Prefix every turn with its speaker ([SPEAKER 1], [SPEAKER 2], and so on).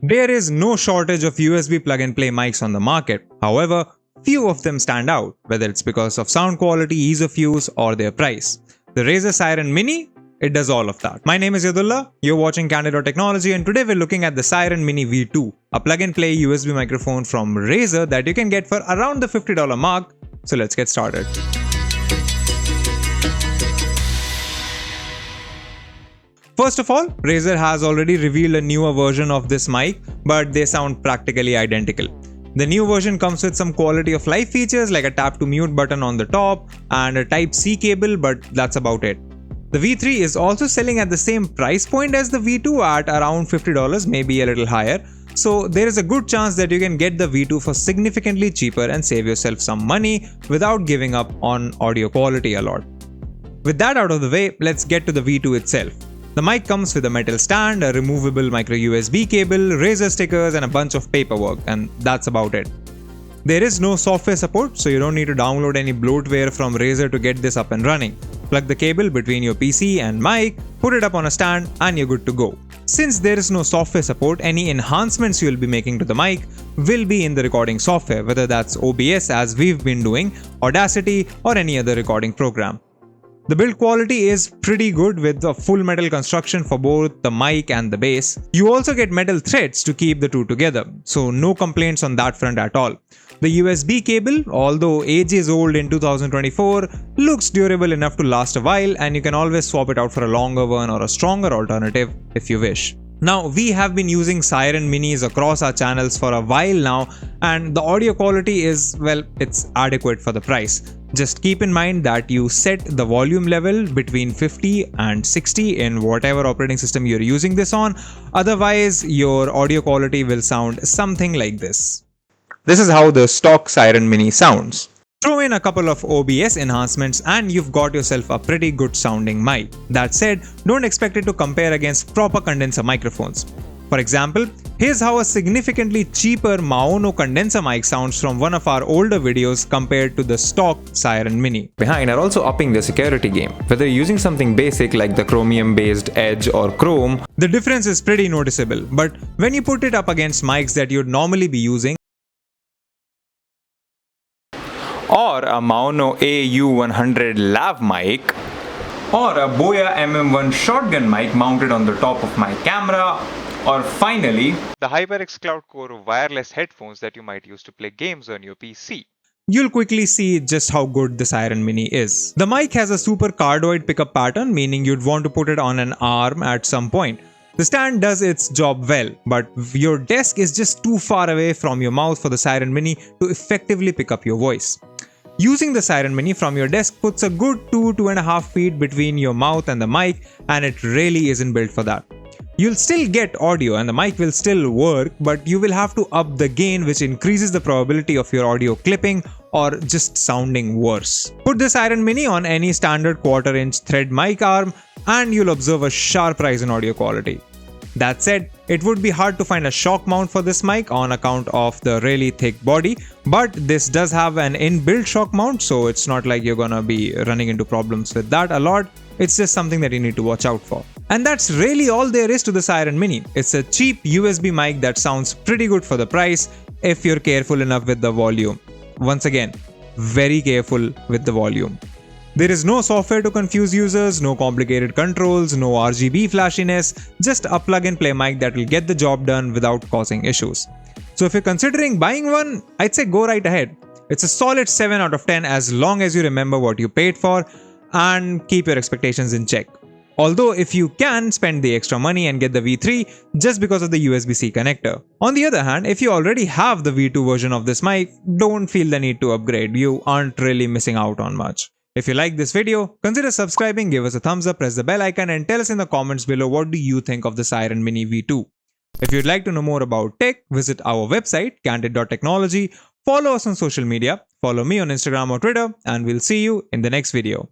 [SPEAKER 1] There is no shortage of USB plug-and-play mics on the market. However, few of them stand out, whether it's because of sound quality, ease of use, or their price. The Razer Seiren Mini, it does all of that. My name is Yadullah, you're watching Candid.Technology, and today we're looking at the Seiren Mini V2, a plug-and-play USB microphone from Razer that you can get for around the $50 mark. So let's get started. First of all, Razer has already revealed a newer version of this mic, but they sound practically identical. The new version comes with some quality of life features like a tap to mute button on the top and a Type-C cable, but that's about it. The V3 is also selling at the same price point as the V2 at around $50, maybe a little higher. So there is a good chance that you can get the V2 for significantly cheaper and save yourself some money without giving up on audio quality a lot. With that out of the way, let's get to the V2 itself. The mic comes with a metal stand, a removable micro USB cable, Razer stickers and a bunch of paperwork, and that's about it. There is no software support, so you don't need to download any bloatware from Razer to get this up and running. Plug the cable between your PC and mic, put it up on a stand, and you're good to go. Since there is no software support, any enhancements you'll be making to the mic will be in the recording software, whether that's OBS as we've been doing, Audacity, or any other recording program. The build quality is pretty good with a full metal construction for both the mic and the base. You also get metal threads to keep the two together, so no complaints on that front at all. The USB cable, although ages old in 2024, looks durable enough to last a while, and you can always swap it out for a longer one or a stronger alternative if you wish. Now, we have been using Seiren Minis across our channels for a while now, and the audio quality is, well, it's adequate for the price. Just keep in mind that you set the volume level between 50 and 60 in whatever operating system you're using this on, otherwise your audio quality will sound something like this. This is how the stock Seiren Mini sounds. Throw in a couple of OBS enhancements and you've got yourself a pretty good sounding mic. That said, don't expect it to compare against proper condenser microphones. For example, here's how a significantly cheaper Maono condenser mic sounds from one of our older videos compared to the stock Seiren Mini. Behind are also upping the security game. Whether you're using something basic like the chromium based Edge or Chrome, the difference is pretty noticeable, but when you put it up against mics that you'd normally be using, or a Maono AU100 lav mic, or a Boya MM1 shotgun mic mounted on the top of my camera, or finally, the HyperX Cloud Core wireless headphones that you might use to play games on your PC. You'll quickly see just how good the Seiren Mini is. The mic has a super cardioid pickup pattern, meaning you'd want to put it on an arm at some point. The stand does its job well, but your desk is just too far away from your mouth for the Seiren Mini to effectively pick up your voice. Using the Seiren Mini from your desk puts a good 2–2.5 feet between your mouth and the mic, and it really isn't built for that. You'll still get audio and the mic will still work, but you will have to up the gain, which increases the probability of your audio clipping or just sounding worse. Put the Seiren Mini on any standard 1/4 inch thread mic arm and you'll observe a sharp rise in audio quality. That said, it would be hard to find a shock mount for this mic on account of the really thick body, but this does have an inbuilt shock mount, so it's not like you're gonna be running into problems with that a lot. It's just something that you need to watch out for. And that's really all there is to the Seiren Mini. It's a cheap USB mic that sounds pretty good for the price if you're careful enough with the volume. Once again, very careful with the volume. There is no software to confuse users, no complicated controls, no RGB flashiness, just a plug-and-play mic that will get the job done without causing issues. So if you're considering buying one, I'd say go right ahead. It's a solid 7 out of 10 as long as you remember what you paid for and keep your expectations in check. Although if you can spend the extra money and get the V3 just because of the USB-C connector. On the other hand, if you already have the V2 version of this mic, don't feel the need to upgrade. You aren't really missing out on much. If you like this video, consider subscribing, give us a thumbs up, press the bell icon and tell us in the comments below what do you think of the Seiren Mini V2. If you'd like to know more about tech, visit our website Candid.Technology, follow us on social media, follow me on Instagram or Twitter, and we'll see you in the next video.